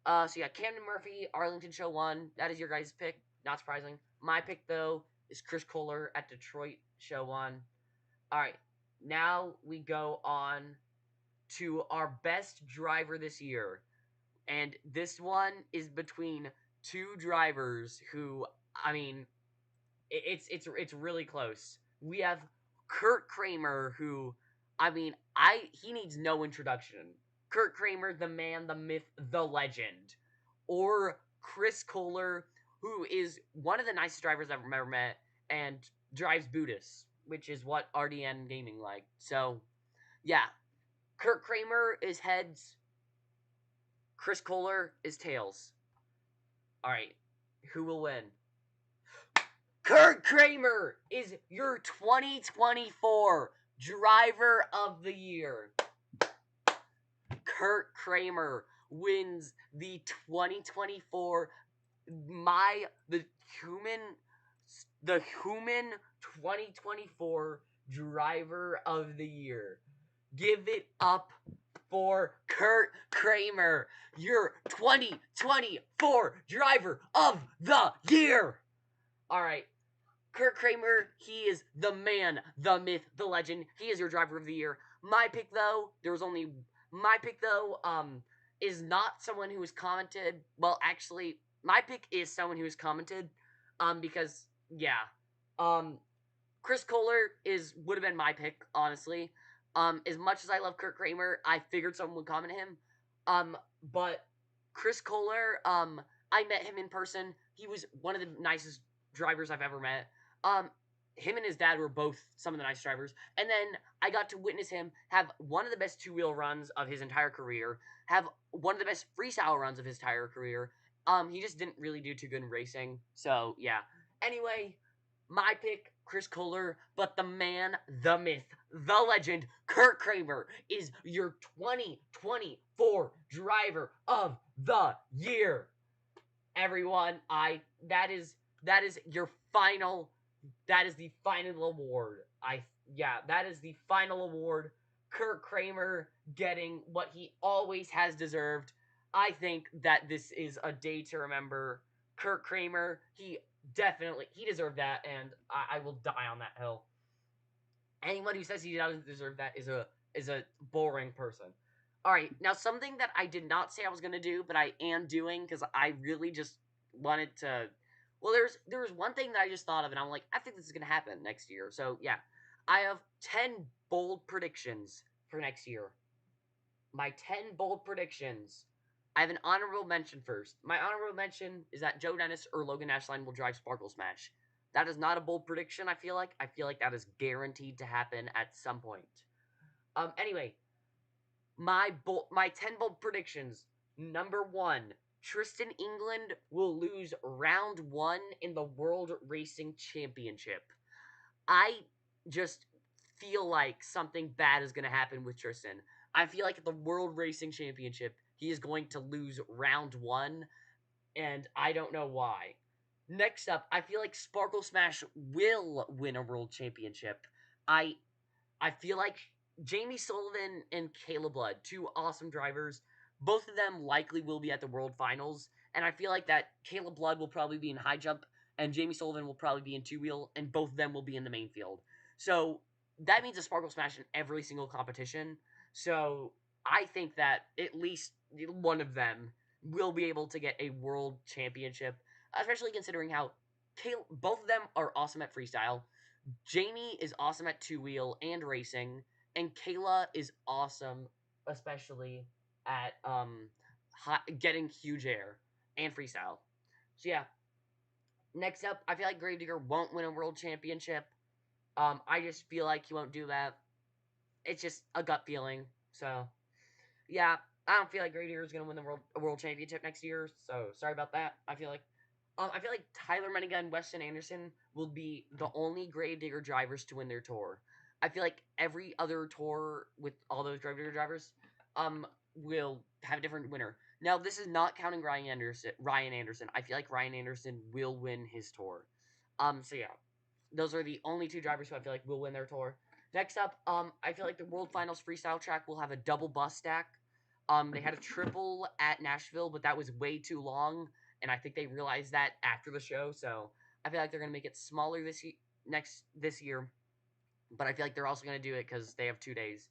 so yeah, Camden Murphy, Arlington Show 1. That is your guys' pick. Not surprising. My pick though is Chris Kohler at Detroit Show 1. All right, now we go on to our best driver this year. And this one is between two drivers who, I mean, it's really close. We have Kurt Kramer, who, I mean, he needs no introduction. Kurt Kramer, the man, the myth, the legend, or Chris Kohler, who is one of the nicest drivers I've ever met and drives Buddhist, which is what RDN Gaming like. So, yeah, Kurt Kramer is heads. Chris Kohler is tails. All right, who will win? Kurt Kramer is your 2024 Driver of the Year. Kurt Kramer wins the 2024 the human the human 2024 driver of the year. Give it up for Kurt Kramer, your 2024 driver of the year. All right, Kurt Kramer, he is the man, the myth, the legend. He is your driver of the year. My pick though, is not someone who has commented. Well, actually, my pick is someone who has commented, because yeah, um, Chris Kohler would have been my pick, honestly. As much as I love Kurt Kramer, I figured someone would comment him. But Chris Kohler, I met him in person. He was one of the nicest drivers I've ever met. Um, him and his dad were both some of the nice drivers. And then I got to witness him have one of the best two-wheel runs of his entire career, have one of the best freestyle runs of his entire career. He just didn't really do too good in racing. So, yeah. Anyway, my pick, Chris Kohler, but the man, the myth, the legend, Kurt Kramer is your 2024 driver of the year. Everyone, that is your final that is the final award. That is the final award. Kurt Kramer getting what he always has deserved. I think that this is a day to remember. Kurt Kramer, he deserved that, and I will die on that hill. Anyone who says he doesn't deserve that is a boring person. All right, now something that I did not say I was gonna do, but I am doing because I really just wanted to. Well, there was one thing that I just thought of, and I'm like, I think this is gonna happen next year. So yeah, I have 10 bold predictions for next year. My 10 bold predictions. I have an honorable mention first. My honorable mention is that Joe Dennis or Logan Ashline will drive Sparkle Smash. That is not a bold prediction, I feel like. I feel like that is guaranteed to happen at some point. Anyway, my 10 bold predictions. Number 1, Tristan England will lose round 1 in the World Racing Championship. I just feel like something bad is going to happen with Tristan. I feel like at the World Racing Championship, he is going to lose round 1, and I don't know why. Next up, I feel like Sparkle Smash will win a world championship. I I feel like Jamie Sullivan and Caleb Blood, two awesome drivers, both of them likely will be at the World Finals, and I feel like that Caleb Blood will probably be in high jump, and Jamie Sullivan will probably be in two wheel, and both of them will be in the main field. So that means a Sparkle Smash in every single competition. So I think that at least one of them will be able to get a world championship, especially considering how both of them are awesome at freestyle. Jamie is awesome at two wheel and racing, and Kayla is awesome, especially at getting huge air and freestyle. So yeah. Next up, I feel like Gravedigger won't win a world championship. I just feel like he won't do that. It's just a gut feeling. So yeah, I don't feel like Gravedigger is gonna win the world championship next year. So sorry about that. I feel like Tyler Menninga and Weston Anderson will be the only Gravedigger drivers to win their tour. I feel like every other tour with all those Gravedigger drivers, will have a different winner. Now, this is not counting Ryan Anderson. Ryan Anderson. I feel like Ryan Anderson will win his tour. So yeah, those are the only two drivers who I feel like will win their tour. Next up, I feel like the World Finals freestyle track will have a double bus stack. They had a triple at Nashville, but that was way too long, and I think they realized that after the show. So I feel like they're gonna make it smaller this year, but I feel like they're also gonna do it because they have 2 days.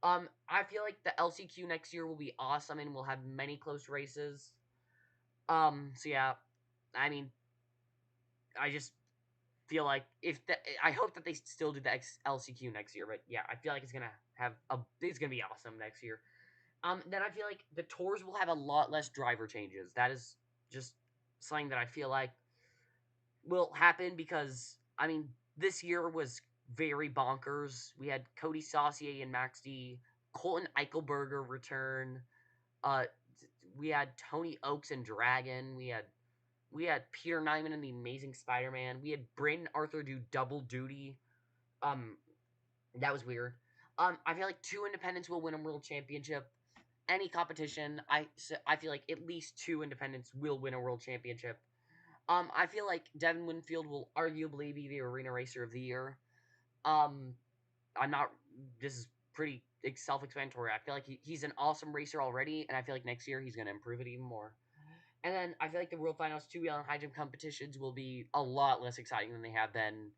I feel like the LCQ next year will be awesome and we'll have many close races. So yeah, I mean, I just feel like I hope that they still do the LCQ next year, but yeah, I feel like it's gonna be awesome next year. Then I feel like the tours will have a lot less driver changes. That is just something that I feel like will happen because I mean this year was very bonkers. We had Cody Saucier and Max D, Colton Eichelberger return. Uh, we had Tony Oaks and Dragon. We had Peter Nyman and the Amazing Spider-Man. We had Brandon Arthur do double duty. Um, that was weird. I feel like two independents will win a world championship. any competition, I feel like at least two independents will win a world championship. I feel like Devin Winfield will arguably be the arena racer of the year. Um, I'm not. This is pretty self-explanatory. I feel like he's an awesome racer already, and I feel like next year he's going to improve it even more. And then I feel like the World Finals 2-wheel and high jump competitions will be a lot less exciting than they have been,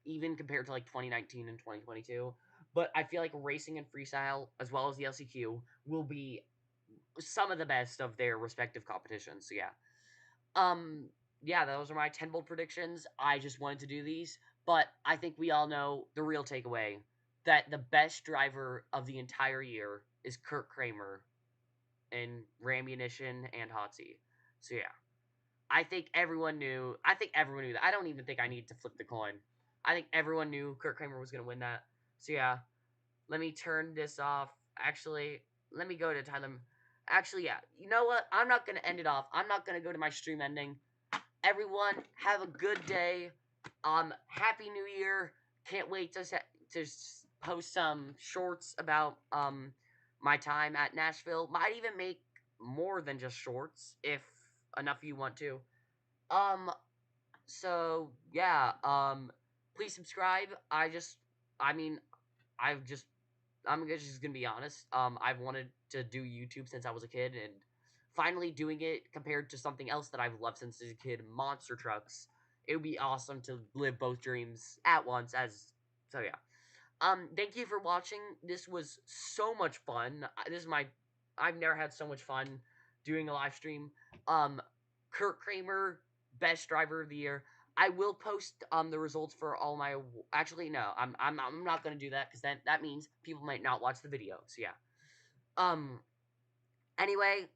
even compared to like 2019 and 2022. But I feel like racing and freestyle, as well as the LCQ, will be some of the best of their respective competitions. So yeah, um, yeah, those are my 10 bold predictions. I just wanted to do these, but I think we all know the real takeaway that the best driver of the entire year is Kurt Kramer in Rammunition and Hotsy. So yeah, I think everyone knew. I think everyone knew that. I don't even think I need to flip the coin. I think everyone knew Kurt Kramer was going to win that. So yeah, let me turn this off. Actually, let me go to Tyler. Actually, yeah. You know what? I'm not going to end it off. I'm not going to go to my stream ending. Everyone, have a good day. Happy New Year. Can't wait to post some shorts about my time at Nashville. Might even make more than just shorts if enough of you want to. Um, so yeah, please subscribe. I mean, I've just, I'm just gonna be honest. I've wanted to do YouTube since I was a kid, and finally doing it compared to something else that I've loved since as a kid, monster trucks. It would be awesome to live both dreams at once. So yeah. Thank you for watching. This was so much fun. This is my, I've never had so much fun doing a live stream. Um, Kurt Kramer, best driver of the year. I will post the results for all my. Actually, no, I'm not gonna do that because then that means people might not watch the video. So yeah. Um. Anyway.